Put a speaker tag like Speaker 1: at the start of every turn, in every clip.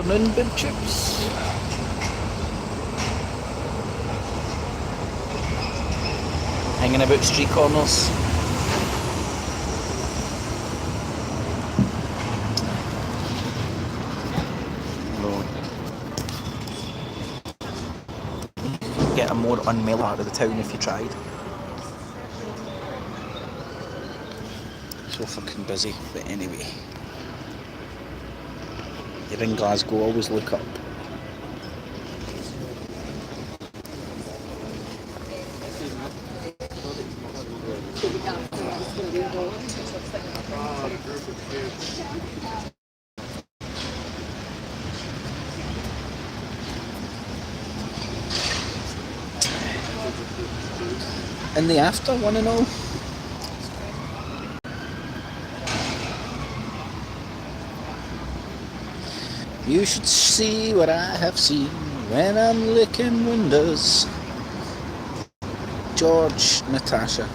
Speaker 1: afternoon, bib chips. Hanging about street corners. Get a more unmellow part of the town if you tried. So fucking busy, but anyway. You're in Glasgow, always look up. In the after, one and all. You should see what I have seen when I'm licking windows. George, Natasha.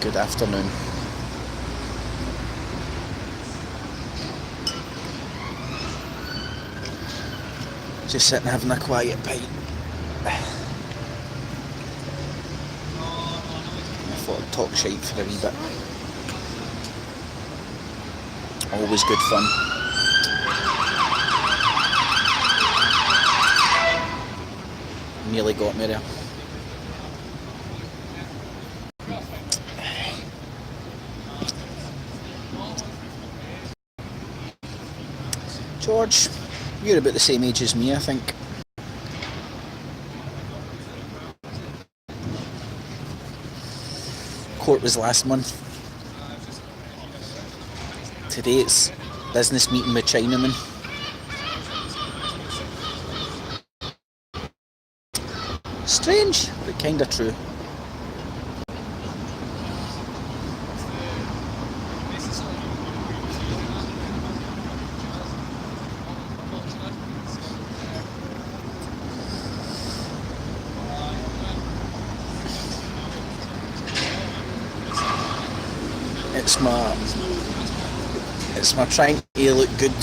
Speaker 1: Good afternoon. Just sitting having a quiet pint. I thought I'd talk shite for a wee bit. Always good fun. Nearly got me there. George, you're about the same age as me, I think. Court was last month. Today it's business meeting with Chinaman. Strange, but kinda true. It's my trying to look good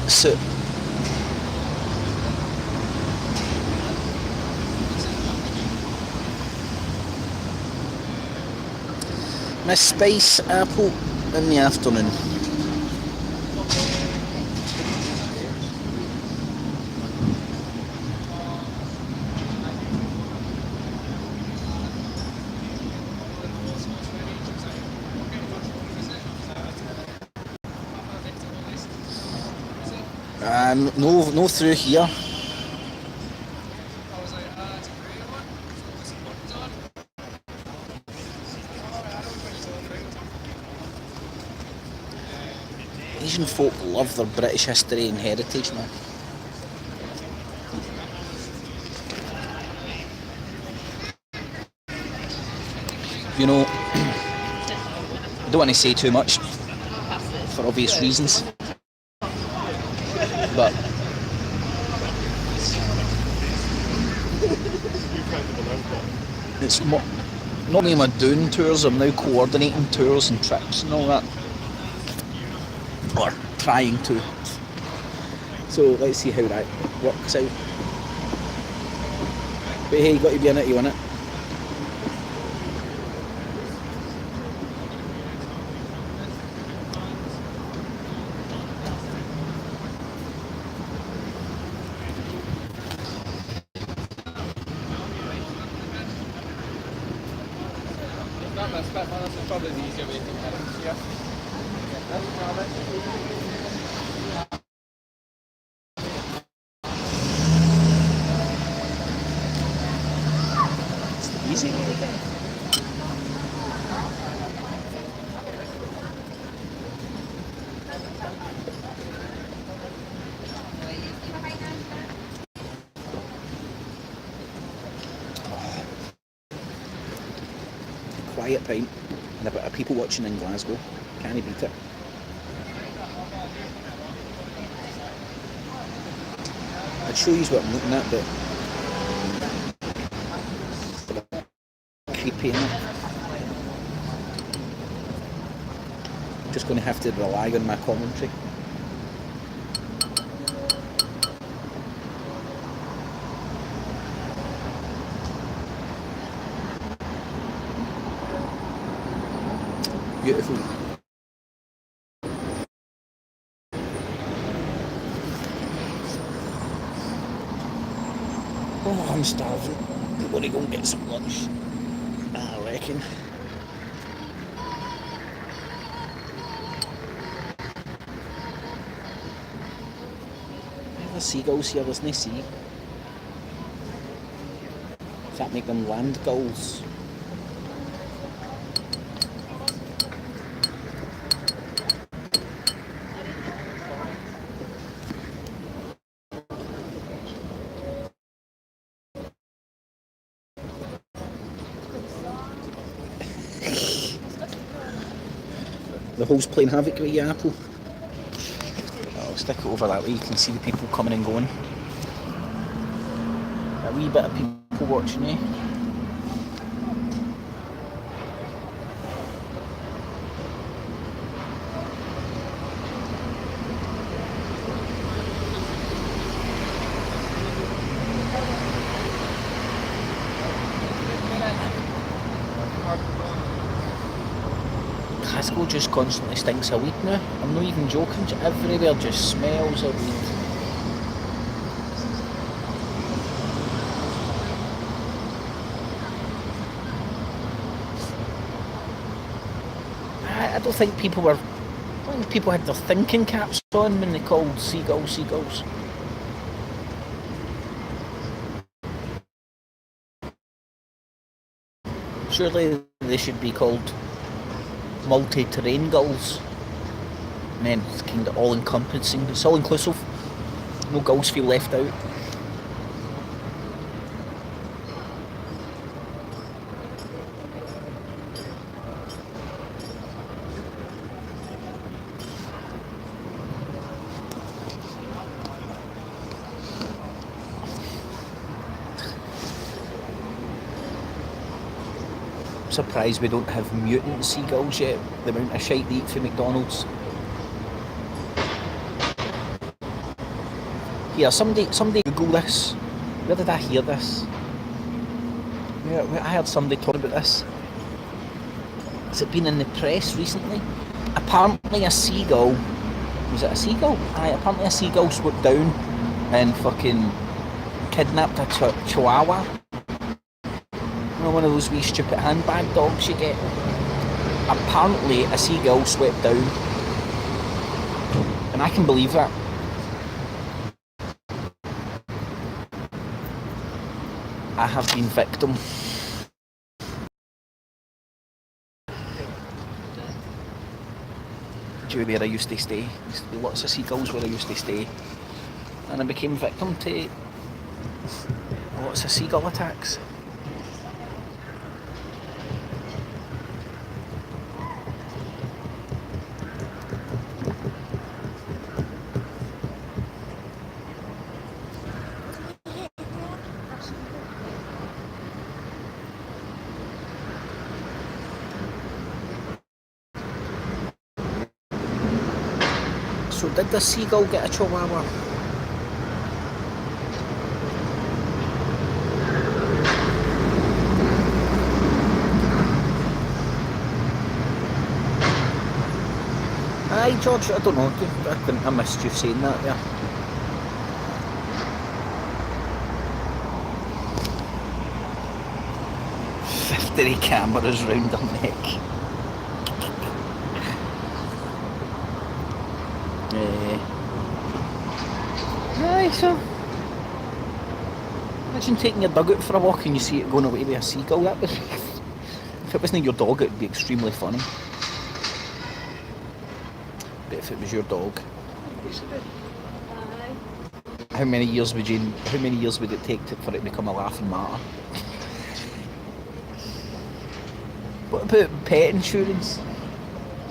Speaker 1: suit. Miss Spice Apple in the afternoon. No through here. Asian folk love their British history and heritage, man. You know, I don't want to say too much for obvious reasons, but it's not only am I doing tours, I'm now coordinating tours and trips and all that. Or trying to. So let's see how that works out. But hey, you got to be in it, you want it.
Speaker 2: That's probably the easier way to get it here.
Speaker 1: Easy way to get it. Quiet pint and a bit of people watching in Glasgow. Can't beat it. I'd show you what I'm looking at, but creepy enough. I'm just going to have to rely on my commentary. Beautiful. Oh, I'm starving. I'm gonna go and get some lunch. I reckon. There's seagulls here, there's no sea. Does that make them land gulls? The hole's playing havoc with your apple. I'll stick it over that way, you can see the people coming and going. A wee bit of people watching you. Glasgow just constantly stinks of weed now. I'm not even joking, everywhere just smells of weed. I don't think people were. I think people had their thinking caps on when they called seagulls seagulls. Surely they should be called multi-terrain gulls. And then it's kind of all-encompassing. It's all-inclusive. No gulls feel left out. Surprised we don't have mutant seagulls yet. The amount of shite they eat for McDonald's. Here, somebody Google this. Where did I hear this? I heard somebody talk about this. Has it been in the press recently? Apparently a seagull. Was it a seagull? Aye, apparently a seagull swooped down and fucking kidnapped a chihuahua. One of those wee stupid handbag dogs you get. Apparently a seagull swept down. And I can believe that. I have been victim. Due where I used to stay. There used to be lots of seagulls where I used to stay. And I became victim to lots of seagull attacks. So did the seagull get a chihuahua? Aye, George, I don't know. I missed you saying that there. .50 cameras round her neck. Aye, so imagine taking your dog out for a walk and you see it going away with a seagull. That would, if it wasn't your dog, it would be extremely funny. But if it was your dog, how many years would it take for it to become a laughing matter? What about pet insurance?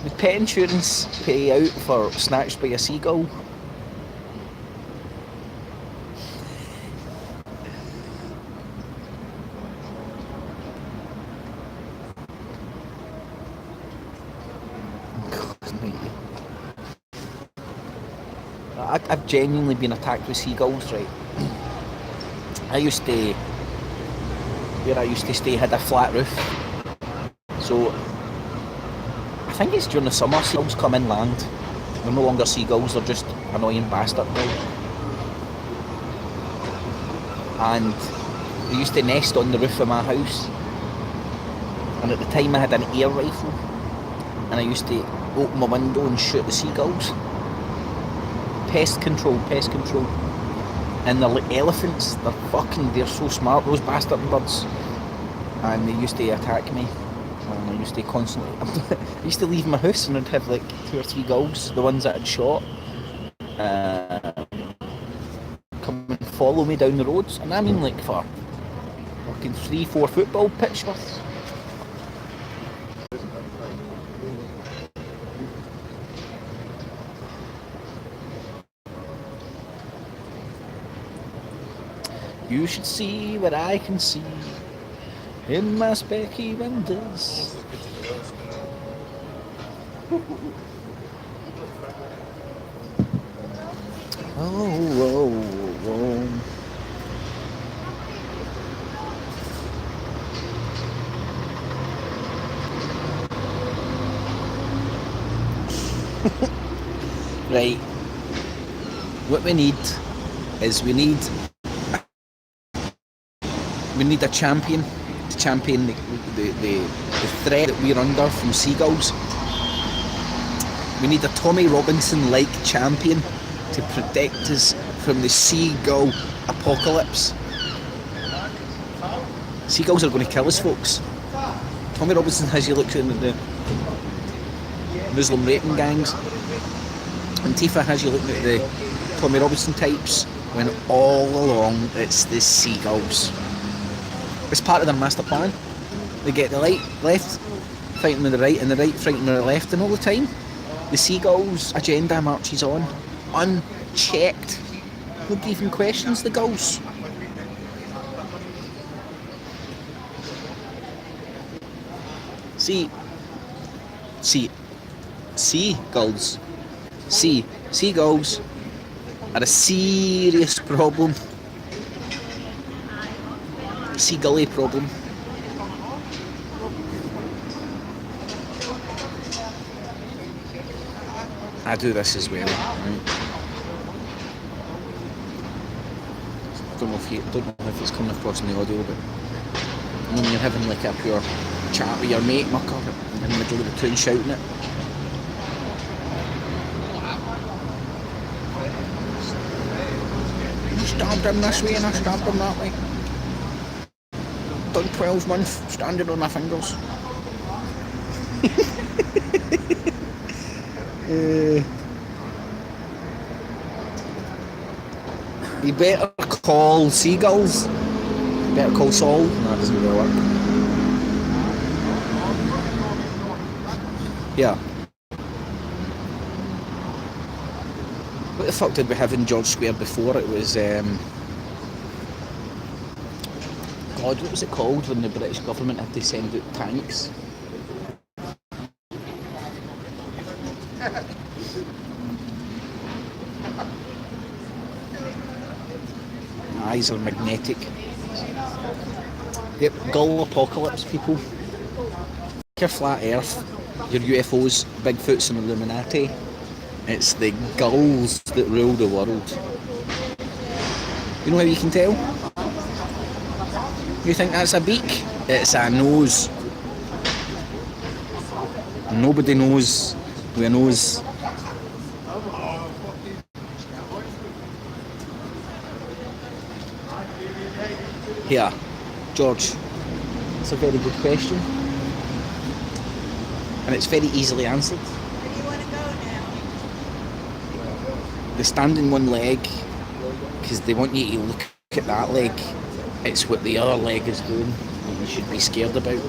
Speaker 1: Would pet insurance pay out for snatched by a seagull? I've genuinely been attacked with seagulls, right? Where I used to stay had a flat roof, so I think it's during the summer, seagulls come inland. They're no longer seagulls, they're just annoying bastard now. And they used to nest on the roof of my house. And at the time I had an air rifle. And I used to open my window and shoot the seagulls. Pest control, pest control. And they're like elephants, they're so smart, those bastard birds. And they used to attack me. And I used to constantly, I used to leave my house and I'd have like 2 or 3 gulls, the ones that I'd shot, come and follow me down the roads. And I mean like for fucking 3-4 football pitch worths. You should see what I can see in my specky windows. Oh. Right. What we need is we need a champion to champion the threat that we're under from seagulls. We need a Tommy Robinson-like champion to protect us from the seagull apocalypse. Seagulls are going to kill us, folks. Tommy Robinson has you look into the Muslim raping gangs, and Tifa has you looking at the Tommy Robinson types, when all along it's the seagulls. It's part of their master plan. They get the left fighting with the right and the right fighting with the left, and all the time the seagulls' agenda marches on, unchecked. Nobody even questions the gulls. Seagulls are a serious problem. Seagully problem. I do this as well, right? Don't know if it's coming across in the audio, but when you're having like a pure chat with your mate, mucker, in the middle of the tune shouting it. I stabbed him this way and I stabbed him that way. Done 12 months standing on my fingers. You better call seagulls. You better call Saul. No, that doesn't really work. Yeah. What the fuck did we have in George Square before? It was God, what was it called when the British government had to send out tanks? Eyes are magnetic. Yep, gull apocalypse, people. Your flat earth, your UFOs, Bigfoots and Illuminati. It's the gulls that rule the world. You know how you can tell? You think that's a beak? It's a nose. Nobody knows with a nose. Here, George, it's a very good question. And it's very easily answered.
Speaker 3: Where do you want to go now?
Speaker 1: They stand in one leg because they want you to look at that leg. It's what the other leg is doing that you should be scared about.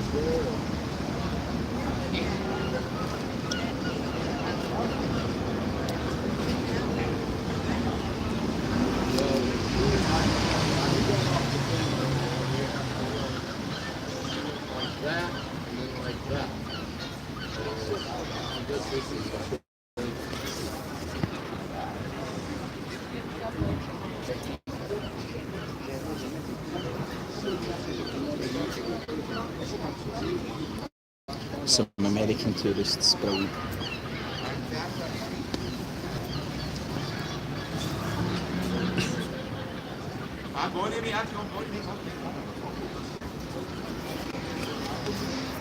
Speaker 1: Some American tourists, brilliant.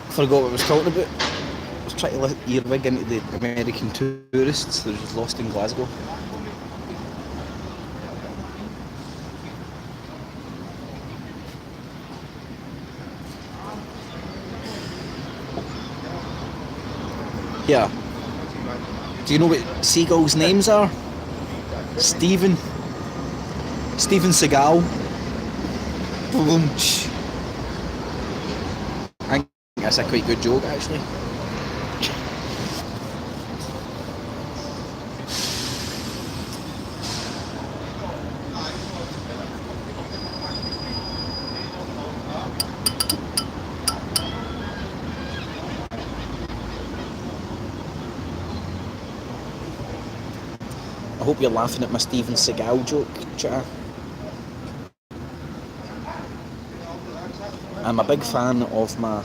Speaker 1: Forgot what I was talking about. I was trying to let earwig into the American tourists that are just lost in Glasgow. Yeah. Do you know what seagulls' names are? Stephen Seagal. Boom. I think that's a quite good joke, actually. I hope you're laughing at my Steven Seagal joke, chat. I'm a big fan of my...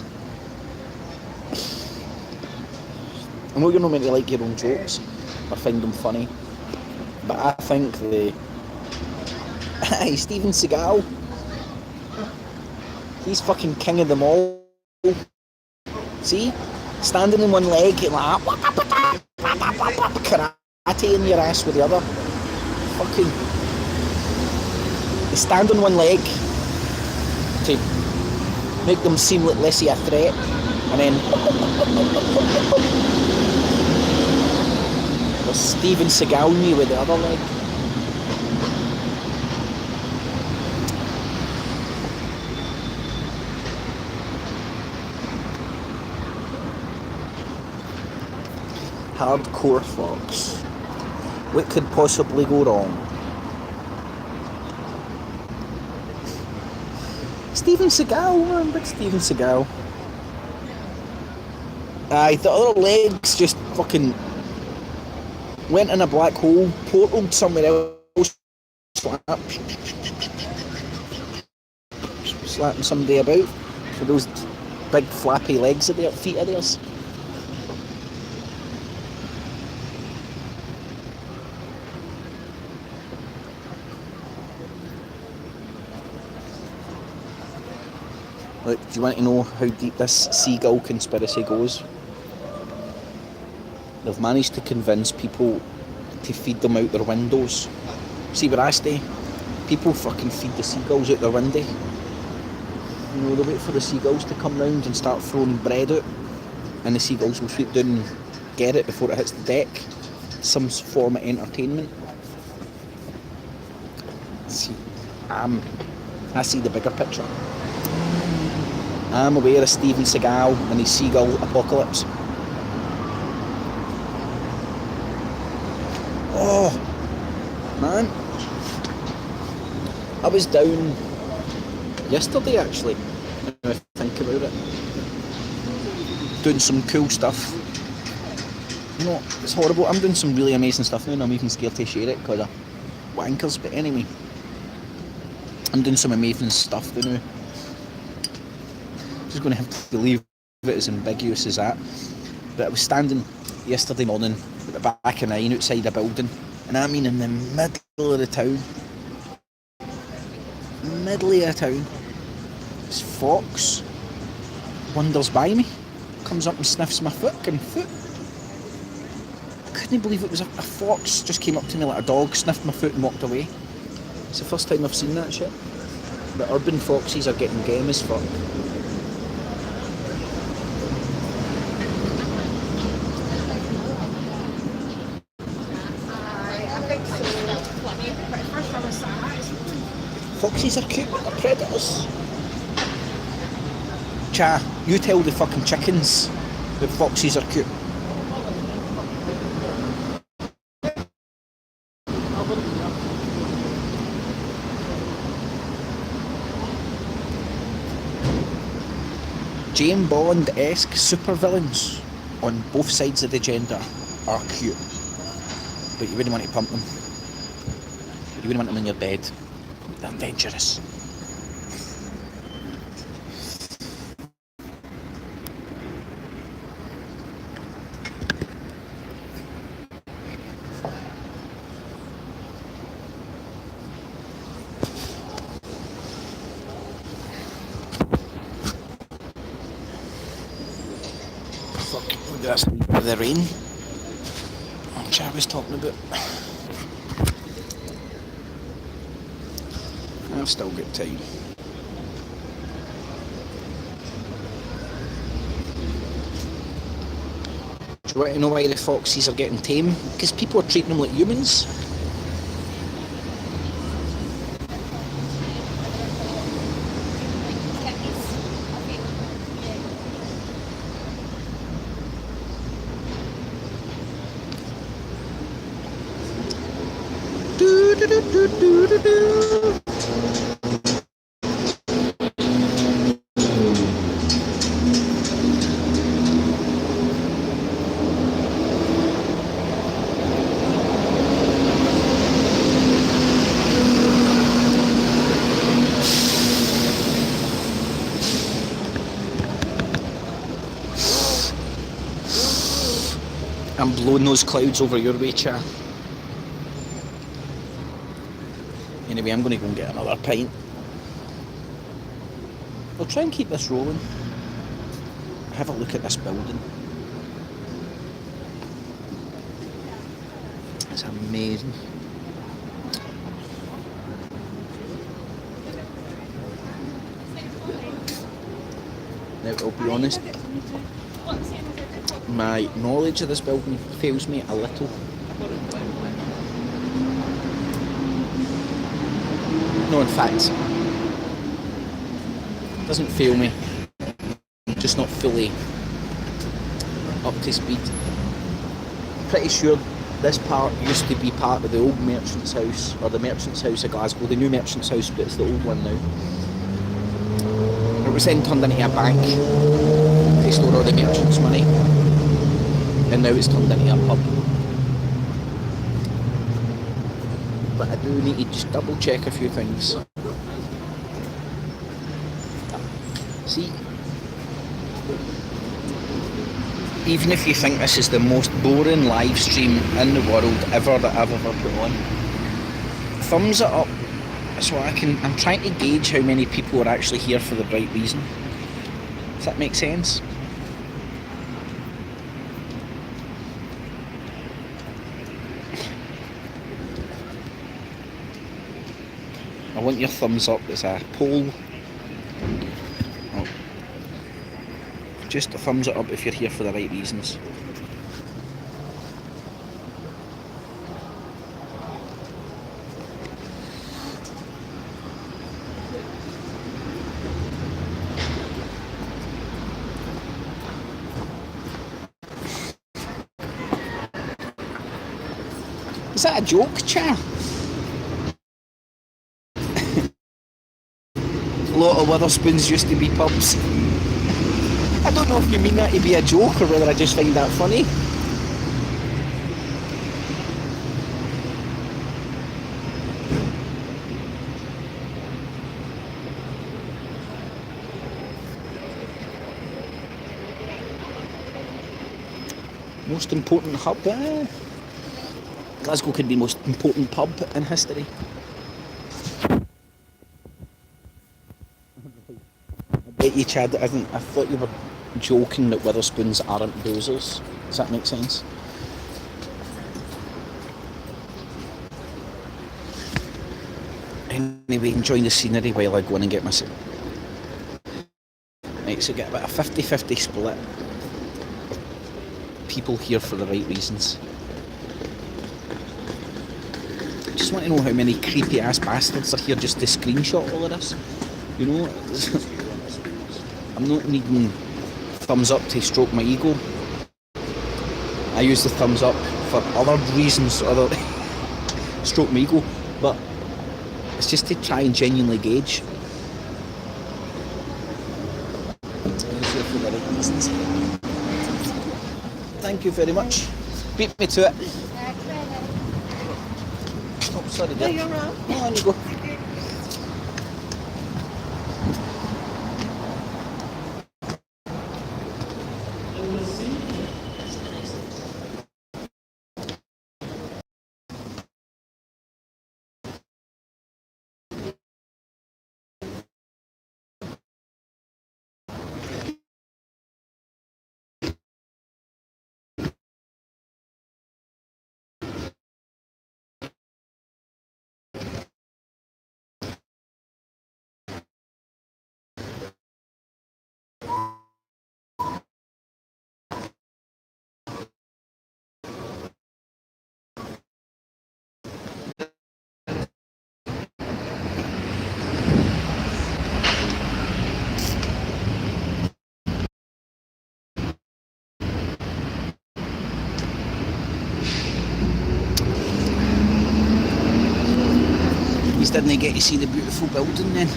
Speaker 1: I know you're not meant to like your own jokes or find them funny, but I think the... Hey, Steven Seagal, he's fucking king of them all. See? Standing in one leg, like karate in your ass with the other. Fucking... They stand on one leg to make them seem like less of a threat, and then there's Steven Seagal me with the other leg. Hardcore Fox. What could possibly go wrong? Steven Seagal, man, big Steven Seagal. Aye, the other legs just fucking went in a black hole, portaled somewhere else, slapping somebody about for those big flappy legs of their feet of theirs. Look, do you want to know how deep this seagull conspiracy goes? They've managed to convince people to feed them out their windows. See where I stay? People fucking feed the seagulls out their window. You know, they wait for the seagulls to come round and start throwing bread out, and the seagulls will swoop down and get it before it hits the deck. Some form of entertainment. See, I see the bigger picture. I'm aware of Steven Seagal and his seagull apocalypse. Oh, man. I was down yesterday, actually, when I think about it. Doing some cool stuff. You know, it's horrible. I'm doing some really amazing stuff now and I'm even scared to share it because of wankers. But anyway, I'm doing some amazing stuff now. Just going to have to leave it as ambiguous as that. But I was standing yesterday morning at the back of 9 outside a building, and I mean in the middle of the town. Middle of the town. This fox wanders by me, comes up and sniffs my fucking foot. I couldn't believe it was a fox just came up to me like a dog, sniffed my foot and walked away. It's the first time I've seen that shit. The urban foxes are getting game as fuck. Foxes are cute, but they're predators. Cha, you tell the fucking chickens that foxes are cute. James Bond-esque supervillains on both sides of the gender are cute, but you wouldn't want to pump them. You wouldn't want them in your bed. They're dangerous. fuck, look at that, the rain. Which I was talking about. I've still got time. Do you want to know why the foxes are getting tame? Because people are treating them like humans. Do, do, do, do, do, do, do. I'm blowing those clouds over your way, cha. Anyway, I'm going to go and get another pint. I'll try and keep this rolling. Have a look at this building. It's amazing. Now, I'll be honest, my knowledge of this building fails me a little. No, in fact, it doesn't fail me. Just not fully up to speed. Pretty sure this part used to be part of the old Merchant's House, or the Merchant's House of Glasgow, the new Merchant's House, but it's the old one now. It was then turned into a bank to store all the merchants' money, and now it's turned into a pub. But I do need to just double check a few things. See, even if you think this is the most boring live stream in the world ever that I've ever put on, thumbs it up so I'm trying to gauge how many people are actually here for the right reason. Does that make sense? I want your thumbs up as a poll. Oh. Just thumbs it up if you're here for the right reasons. Is that a joke, cha? A lot of Witherspoons used to be pubs. I don't know if you mean that to be a joke or whether I just find that funny. Most important hub? Glasgow could be the most important pub in history. I bet you, Chad, that isn't. I thought you were joking that Witherspoons aren't boozers. Does that make sense? Anyway, enjoying the scenery while I go in and get my sip. Right, so get about a 50-50 split. People here for the right reasons. Just want to know how many creepy ass bastards are here just to screenshot all of this. You know, I'm not needing thumbs up to stroke my ego. I use the thumbs up for other reasons, other stroke my ego, but it's just to try and genuinely gauge. For the right reasons. Thank you very much. Beat me to it. Oh, sorry, dear. No, you're wrong. No, on you go. didn't get to see the beautiful building then.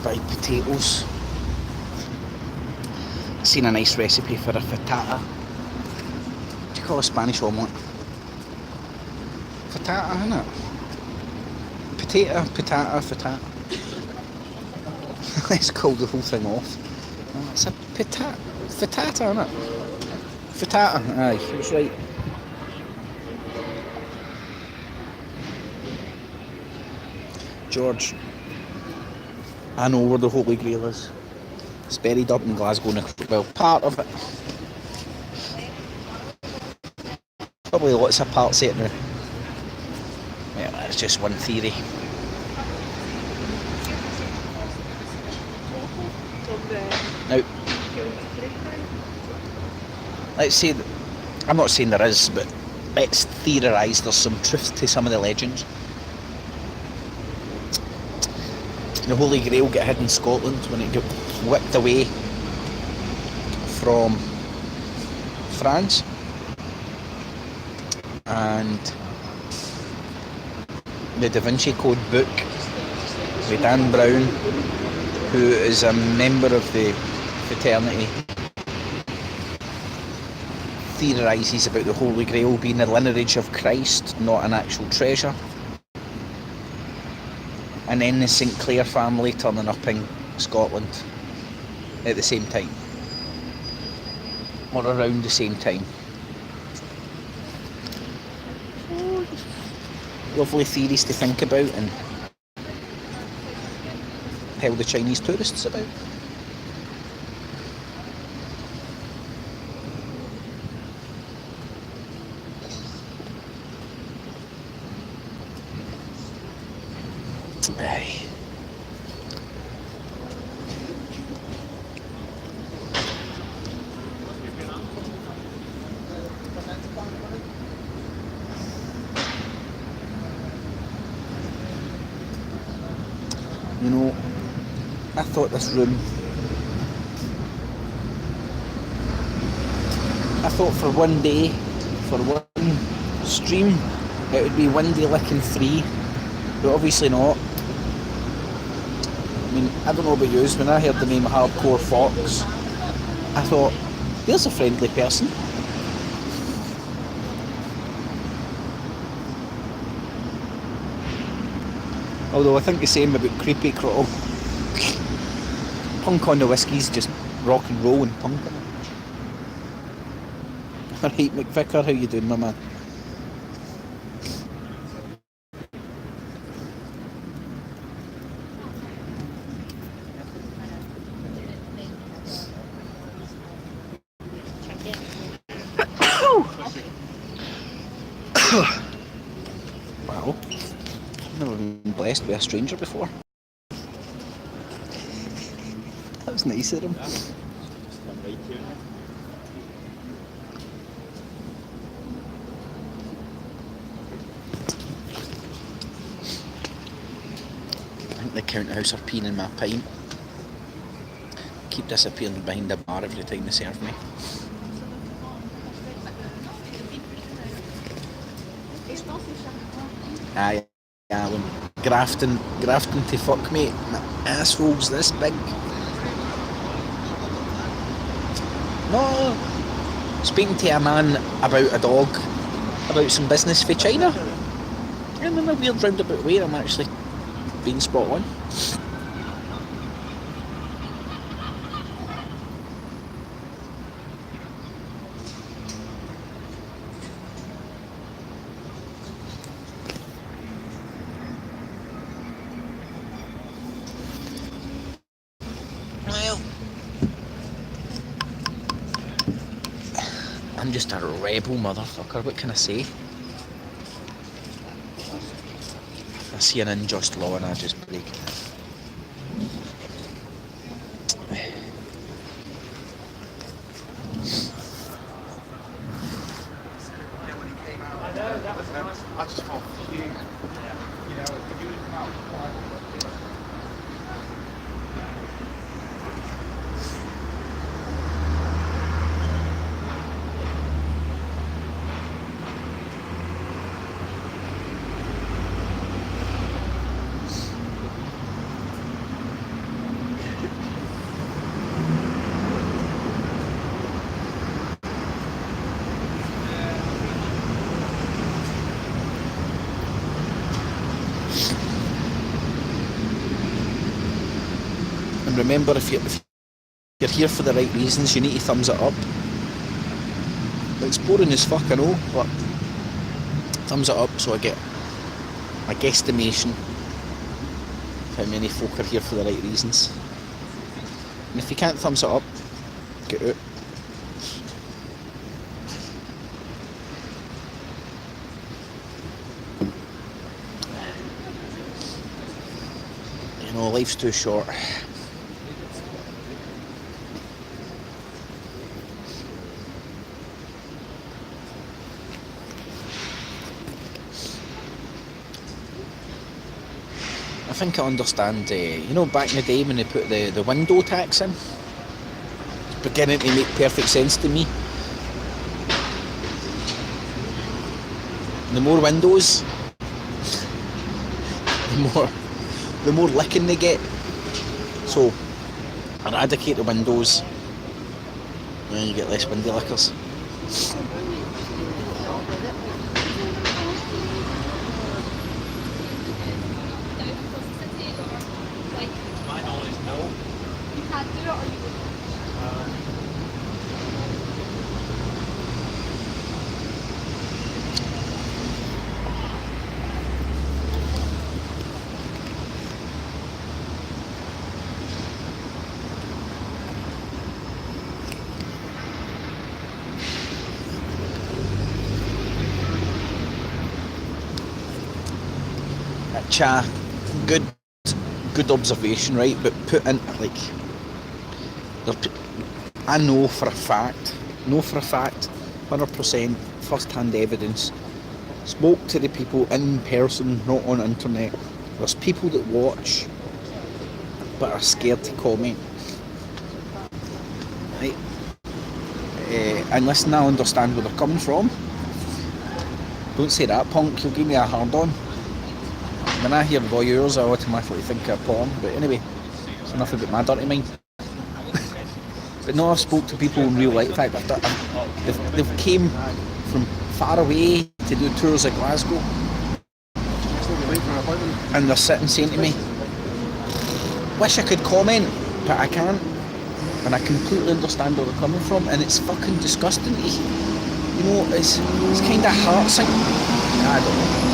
Speaker 1: Buy potatoes. Seen a nice recipe for a frittata. What do you call a Spanish omelette? Frittata, isn't it? Potato, patata, frittata. Let's call the whole thing off. It's a frittata, isn't it? Frittata, aye, he was right. George, I know where the Holy Grail is. It's buried up in Glasgow, well, part of it. Probably lots of parts of it now. Yeah, that's just one theory. Now, let's say that, I'm not saying there is, but let's theorise there's some truth to some of the legends. The Holy Grail got hid in Scotland when it got whipped away from France, and the Da Vinci Code book with Dan Brown, who is a member of the fraternity, theorises about the Holy Grail being the lineage of Christ, not an actual treasure. And then the St Clair family turning up in Scotland at the same time, or around the same time. Lovely theories to think about and tell the Chinese tourists about. Aye. You know, I thought this room, I thought for one day, for one stream, it would be windy licking free, but obviously not. I mean, I don't know about you, when I heard the name Hardcore Fox, I thought, there's a friendly person. Although I think the same about Creepy Crawl. Punk on the Whiskies, just rock and roll and punk. Alright, McVicker, how you doing, my man? Wow, I've never been blessed by a stranger before. That was nice of him. I think the count house are peeing in my pint. Keep disappearing behind the bar every time they serve me. Aye, Alan. Grafting to fuck, mate. My asshole's this big. No, speaking to a man about a dog, about some business for China, and in a weird roundabout way, I'm actually being spot on. Well, I'm just a rebel motherfucker, what can I say? I see an unjust law and I just break it. remember, if you're here for the right reasons, you need to thumbs it up. It's boring as fuck, I know, but thumbs it up so I get a guesstimation of how many folk are here for the right reasons. And if you can't thumbs it up, get out. You know, life's too short. I think I understand, you know, back in the day when they put the window tax in, it's beginning to make perfect sense to me. The more windows, the more licking they get. So, eradicate the windows, and then you get less window lickers. Cha, good observation, right? But put in, like, I know for a fact, 100% first-hand evidence, spoke to the people in person, not on internet. There's people that watch but are scared to comment, right? And listen, I understand where they're coming from. Don't say that, punk, you'll give me a hard on. When I hear voyeurs, I automatically think of porn, but anyway, it's enough about my dirty mind. But no, I've spoke to people in real life. In fact, they've came from far away to do tours of Glasgow, and they're sitting saying to me, wish I could comment, but I can't. And I completely understand where they're coming from, and it's fucking disgusting. You know, it's kind of heart-sinking. I don't know.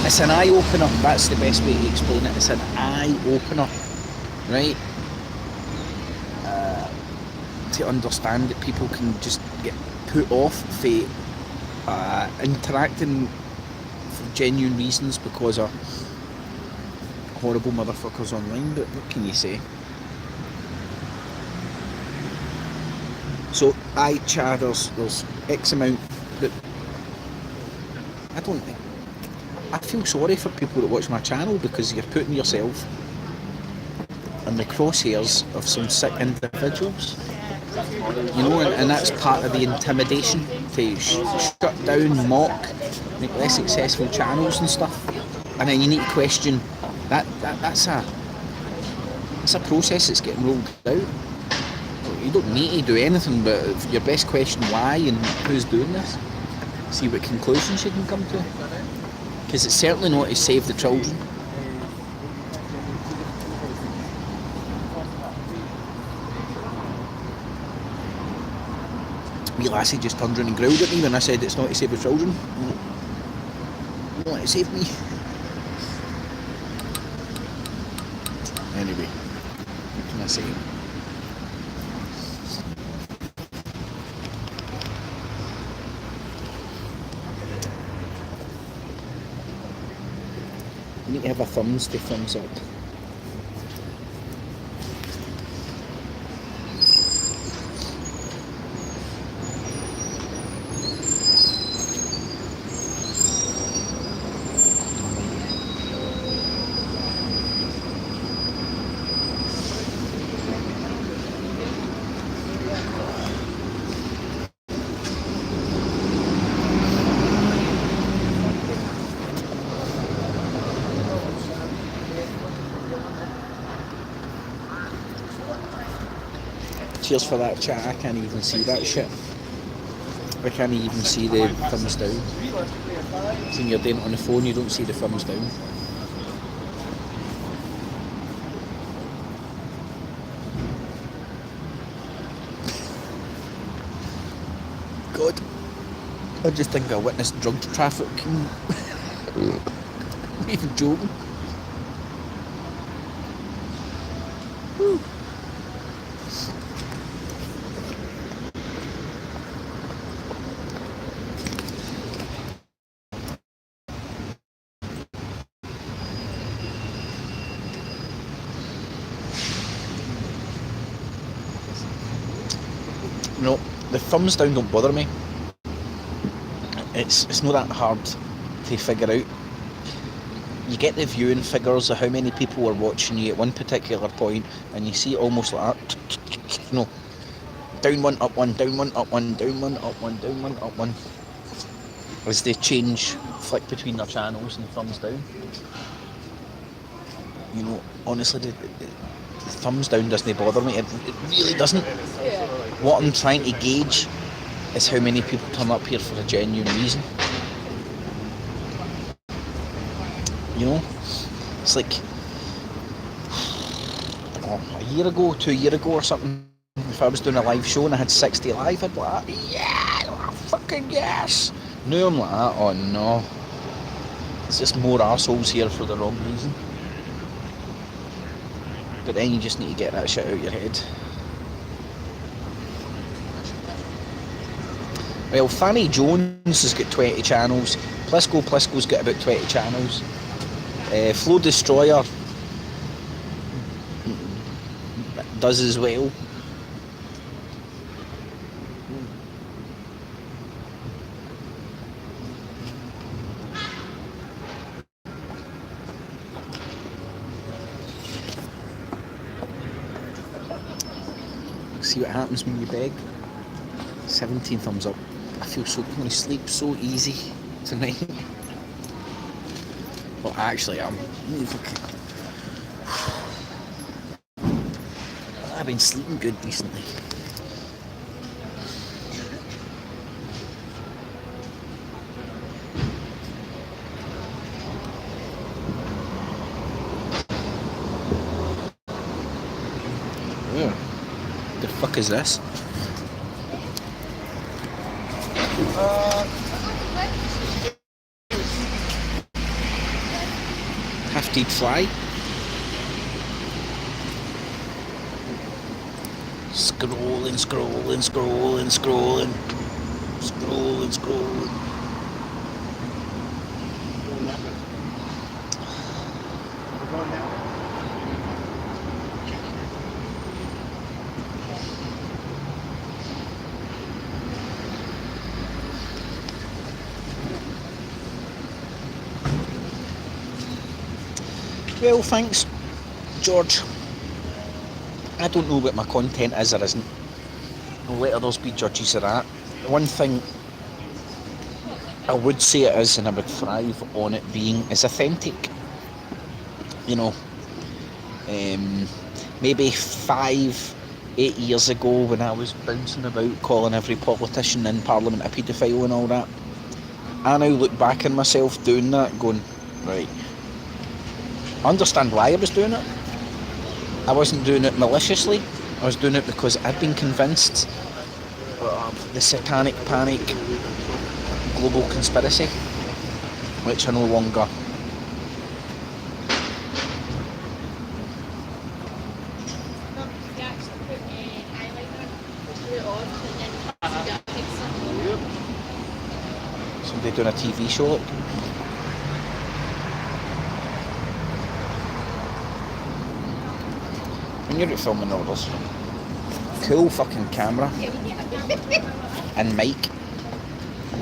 Speaker 1: It's an eye-opener, that's the best way to explain it. It's an eye-opener, right? To understand that people can just get put off for interacting for genuine reasons because of horrible motherfuckers online, but what can you say? So, there's X amount that I don't think. I feel sorry for people that watch my channel because you're putting yourself in the crosshairs of some sick individuals, you know, and that's part of the intimidation to shut down, mock, make less successful channels and stuff. And then you need to question that's a process that's getting rolled out. You don't need to do anything but your best question why and who's doing this. See what conclusions you can come to. Because it's certainly not to save the children. Wee lassie just turned around and growled at me when I said it's not to save the children. Not to save me. Anyway, what can I say? You need to have a thumbs to thumbs up. Cheers for that chat. I can't even see that shit. I can't even see the thumbs down. When you're doing it on the phone, you don't see the thumbs down. God. I just think I witnessed drug trafficking. Not even joking. Whew. No, the thumbs down don't bother me. It's not that hard to figure out. You get the viewing figures of how many people are watching you at one particular point, and you see it almost like that. No, down one, up one, down one, up one, down one, up one, down one, up one. As they flick between their channels and thumbs down. You know, honestly, the thumbs down doesn't bother me. It really doesn't.
Speaker 3: Yeah.
Speaker 1: What I'm trying to gauge is how many people turn up here for a genuine reason. You know, it's like a year ago, 2 years ago or something, if I was doing a live show and I had 60 live, I'd be like, yeah, fucking yes. Now I'm like, oh no, it's just more arseholes here for the wrong reason. But then you just need to get that shit out your head. Well, Fanny Jones has got 20 channels. Plisco's got about 20 channels. Flow Destroyer does as well. See what happens when you beg. 17 thumbs up. I feel so going to sleep so easy tonight. Well, actually, I've been sleeping good recently. Yeah. The fuck is this? Half-deep fly. Scrolling. Well, thanks, George. I don't know what my content is or isn't. I'll let others be judges of that. One thing I would say it is, and I would thrive on it being, is authentic. You know, maybe 5-8 years ago when I was bouncing about calling every politician in Parliament a paedophile and all that, I now look back on myself doing that going, right, I understand why I was doing it. I wasn't doing it maliciously. I was doing it because I'd been convinced of the satanic panic global conspiracy, which I no longer. Somebody doing a TV show, look. When you're filming all this, cool fucking camera and mic,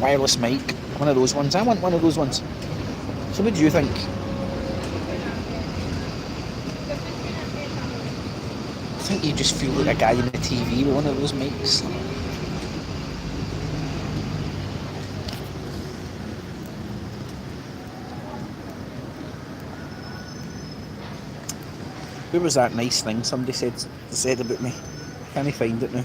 Speaker 1: wireless mic, one of those ones. I want one of those ones. So what do you think? I think you just feel like a guy in the TV with one of those mics. Who was that nice thing somebody said about me? I can't find it now.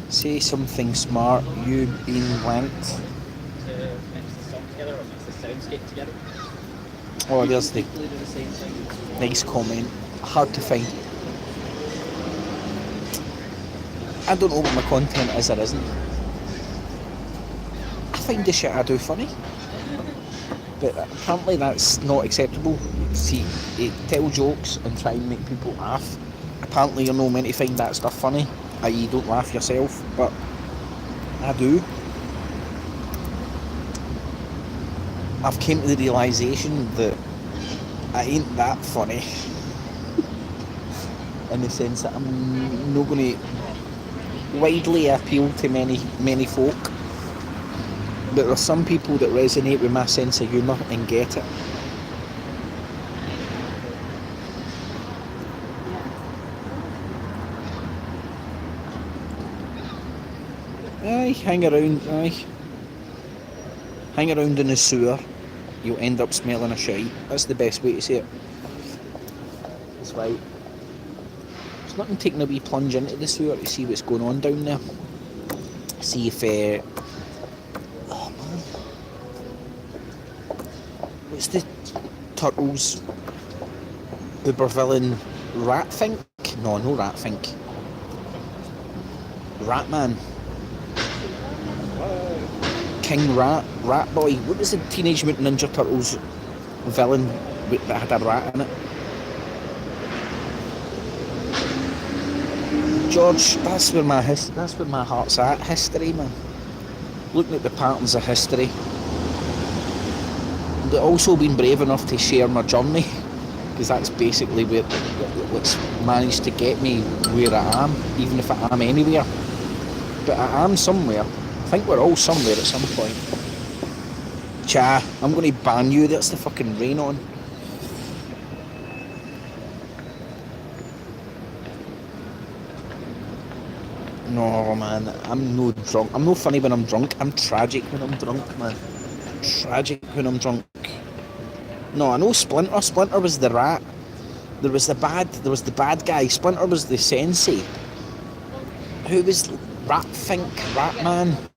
Speaker 1: Say something smart, you been blanked.
Speaker 2: To mix the song together or mix the soundscape together.
Speaker 1: Oh, there's the nice comment. Hard to find. I don't know what my content is or isn't. I find the shit I do funny. But apparently that's not acceptable. See, tell jokes and try and make people laugh. Apparently you're not meant to find that stuff funny, i.e. don't laugh yourself, but I do. I've came to the realisation that I ain't that funny. In the sense that I'm not going to widely appeal to many folk. But there are some people that resonate with my sense of humour and get it. Hang around in the sewer, you'll end up smelling a shite. That's the best way to say it. That's why there's nothing taking a wee plunge into the sewer to see what's going on down there. See if oh man, what's the turtles? Ubervillain Ratfink? No Ratfink. Ratman. King Rat Boy. What was the Teenage Mutant Ninja Turtles villain that had a rat in it? George, that's where my heart's at. History, man. Looking at the patterns of history. I've also been brave enough to share my journey, because that's basically what's managed to get me where I am, even if I am anywhere. But I am somewhere. I think we're all somewhere at some point. Cha, I'm going to ban you. That's the fucking rain on. No, man, I'm no drunk. I'm no funny when I'm drunk. I'm tragic when I'm drunk, man. Tragic when I'm drunk. No, I know Splinter. Splinter was the rat. There was the bad guy. Splinter was the sensei. Who was Ratfink? Ratman?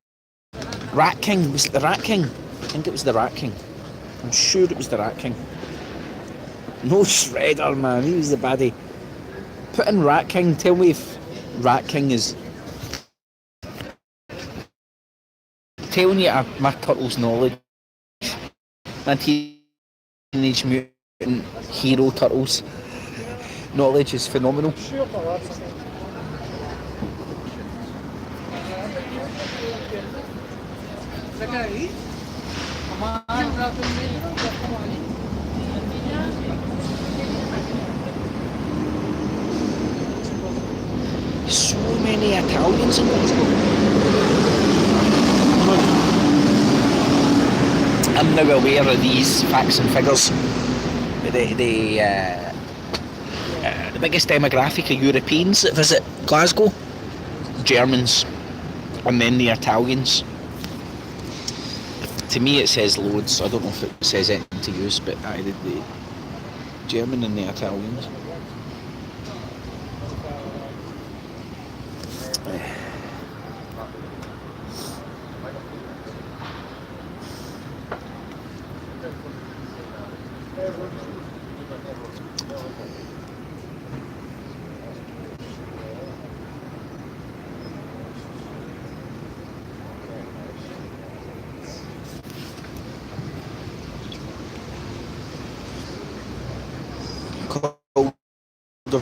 Speaker 1: Rat King. Was it the Rat King? I think it was the Rat King. I'm sure it was the Rat King. No, Shredder, man. He was the baddie. Put in Rat King. Tell me if Rat King is... Telling you my Turtles knowledge. My Teenage Mutant Hero Turtles knowledge is phenomenal. So many Italians in Glasgow. I'm now aware of these facts and figures. The biggest demographic of Europeans that visit Glasgow, Germans, and then the Italians. To me it says loads. I don't know if it says anything to use, but the German and the Italians.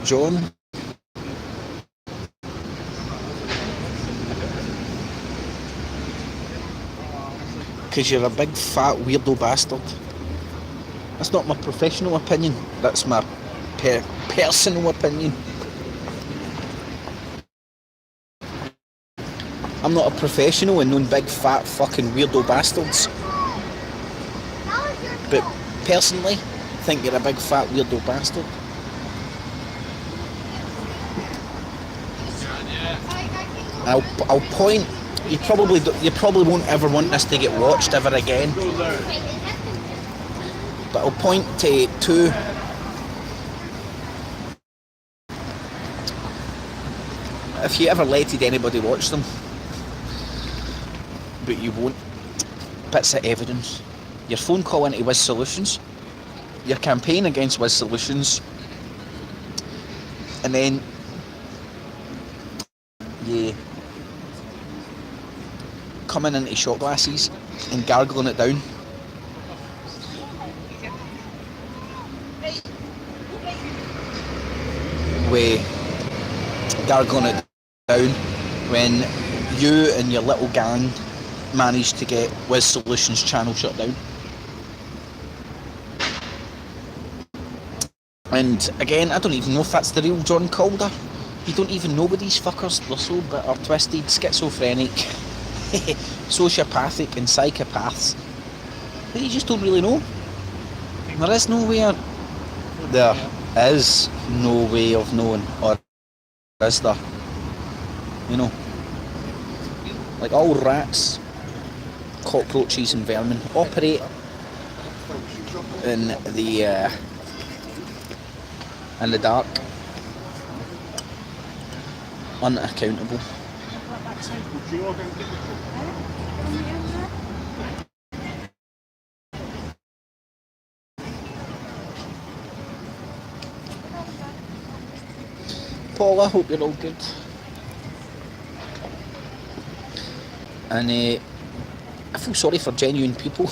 Speaker 1: John, because you're a big fat weirdo bastard. That's not my professional opinion, that's my personal opinion. I'm not a professional in knowing big fat fucking weirdo bastards, but personally I think you're a big fat weirdo bastard. I'll point. You probably won't ever want this to get watched ever again. But I'll point to two. If you ever letted anybody watch them, but you won't, bits of evidence. Your phone call into Wiz Solutions. your campaign against Wiz Solutions, and then you coming into shot glasses and gargling it down. Gargling it down when you and your little gang managed to get Wiz Solutions channel shut down. And again, I don't even know if that's the real John Calder. You don't even know with these fuckers. They're so bitter, twisted, schizophrenic, sociopathic and psychopaths that you just don't really know. There is no way of knowing, or is there? You know, like all rats, cockroaches and vermin operate in the dark, unaccountable. Paul, I hope you're all good. And I feel sorry for genuine people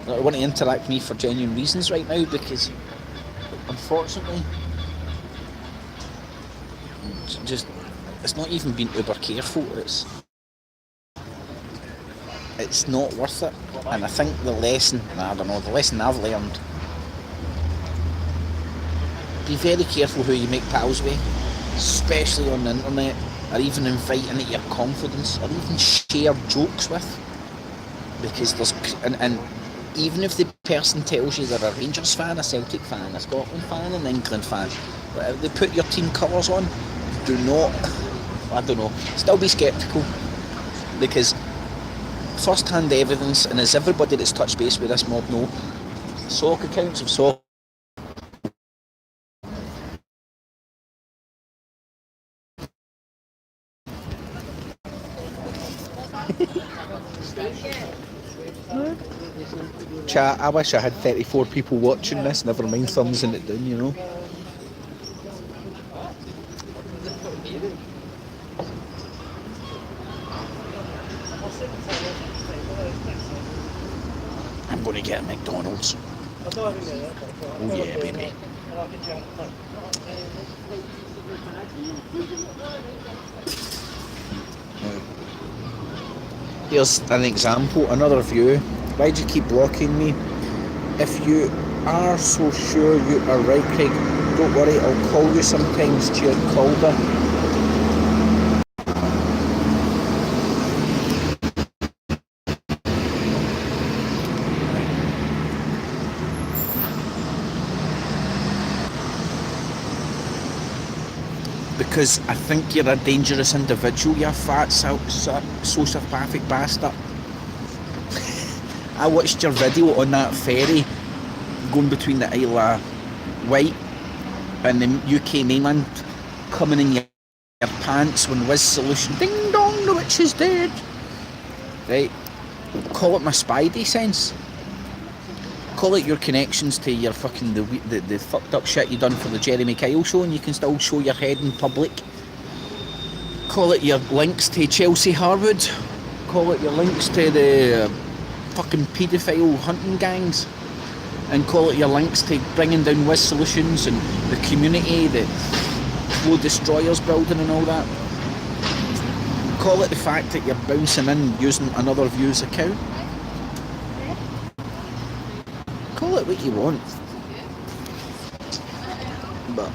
Speaker 1: that want to interact with me for genuine reasons right now, because unfortunately it's not even been uber careful. It's not worth it. And I think the lesson I've learned: be very careful who you make pals with, especially on the internet, or even invite into your confidence, or even share jokes with, because and even if the person tells you they're a Rangers fan, a Celtic fan, a Scotland fan, an England fan, but if they put your team colours on, do not, still be sceptical, because first-hand evidence, and as everybody that's touched base with this mob know, sock accounts of sock chat. I wish I had 34 people watching this, never mind thumbsing it down, you know. I'm going to get a McDonald's. Oh yeah, baby. Here's an example, another view. Why'd you keep blocking me? If you are so sure you are right, Craig, don't worry, I'll call you sometimes, cheer Calder. Because I think you're a dangerous individual, you fat, sociopathic bastard. I watched your video on that ferry going between the Isle of Wight and the UK mainland, coming in your pants when Wiz Solution, ding dong, the witch is dead. Right? Call it my spidey sense. Call it your connections to your fucking the fucked up shit you done for the Jeremy Kyle show, and you can still show your head in public. Call it your links to Chelsea Harwood. Call it your links to the fucking paedophile hunting gangs, and call it your links to bringing down Wiz Solutions and the community, the Flow Destroyers building and all that. Call it the fact that you're bouncing in using another view's account. Call it what you want, but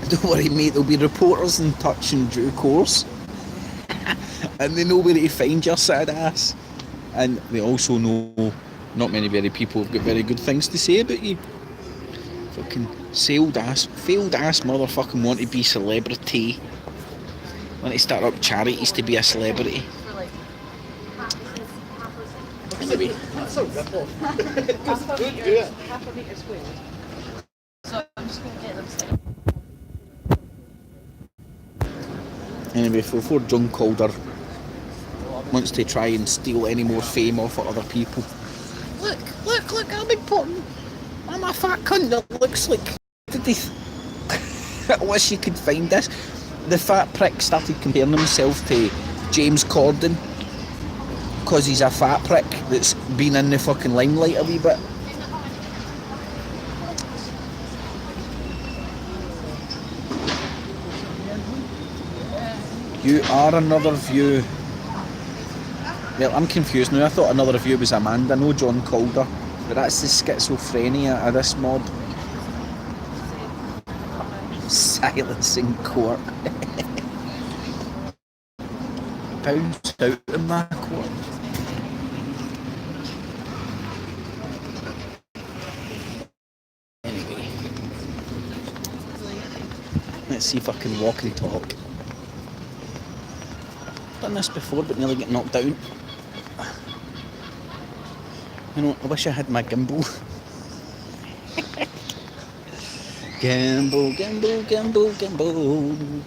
Speaker 1: don't worry mate, there'll be reporters in touch in due course and they know where to find your sad ass, and they also know not many very people have got very good things to say about you. Fucking failed ass motherfucking want to be celebrity, want to start up charities to be a celebrity. Anyway,
Speaker 2: That's a ripple. Good, do it.
Speaker 3: Half a metre squared. So I'm just going to get them set up.
Speaker 1: Anyway, before John Calder wants to try and steal any more fame off of other people. Look, I'm important. I'm a fat cunt that looks like... Did they... I wish you could find this. The fat prick started comparing himself to James Corden because he's a fat prick that's been in the fucking limelight a wee bit. You are another view. Well, I'm confused now. I thought another view was Amanda, no John Calder. But that's the schizophrenia of this mob. Silence in court. Bounce out in my court. Anyway. Let's see if I can walk and talk. Done this before but nearly get knocked down. You know, I wish I had my gimbal. Gimbal, gimbal, gimbal, gimbal.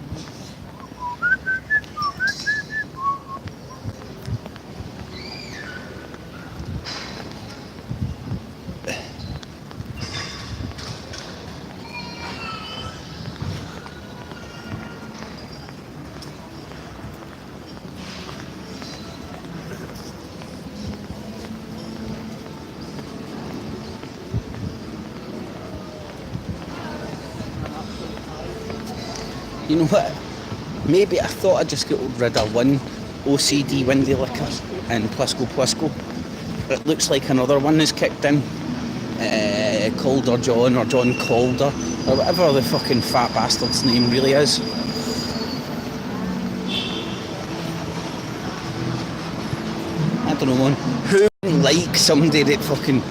Speaker 1: You know what? Maybe I thought I'd just get rid of one OCD windy liquor and Plisco. It looks like another one has kicked in. Calder John or John Calder or whatever the fucking fat bastard's name really is. I don't know, man. Who like somebody that fucking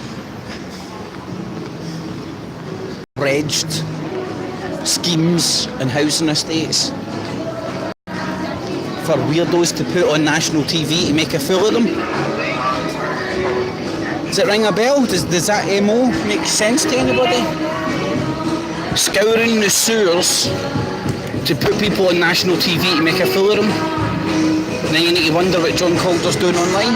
Speaker 1: bridged schemes and housing estates for weirdos to put on national TV to make a fool of them? Does it ring a bell? Does that MO make sense to anybody? Scouring the sewers to put people on national TV to make a fool of them? And then you need to wonder what John Calder's doing online?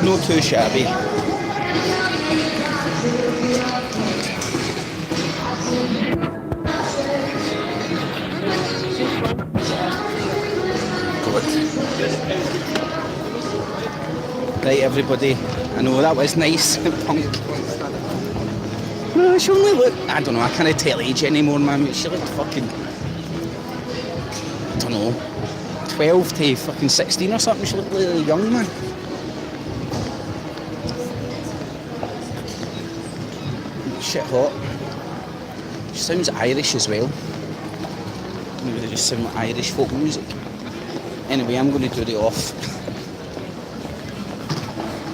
Speaker 1: Not too shabby. Right, everybody. I know that was nice. Punk. No, she only looked... I don't know, I can't tell age anymore, man. She looked fucking... I don't know. 12 to fucking 16 or something. She looked really young, man. Shit hot. She sounds Irish as well. Maybe they just sound like Irish folk music. Anyway, I'm going to do the off.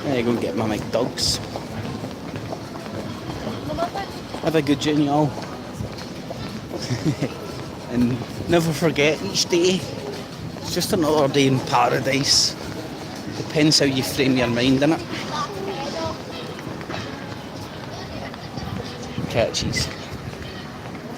Speaker 1: I'm going to get my McDugs. Have a good journey all. And never forget, each day it's just another day in paradise. Depends how you frame your mind, innit? Catchies.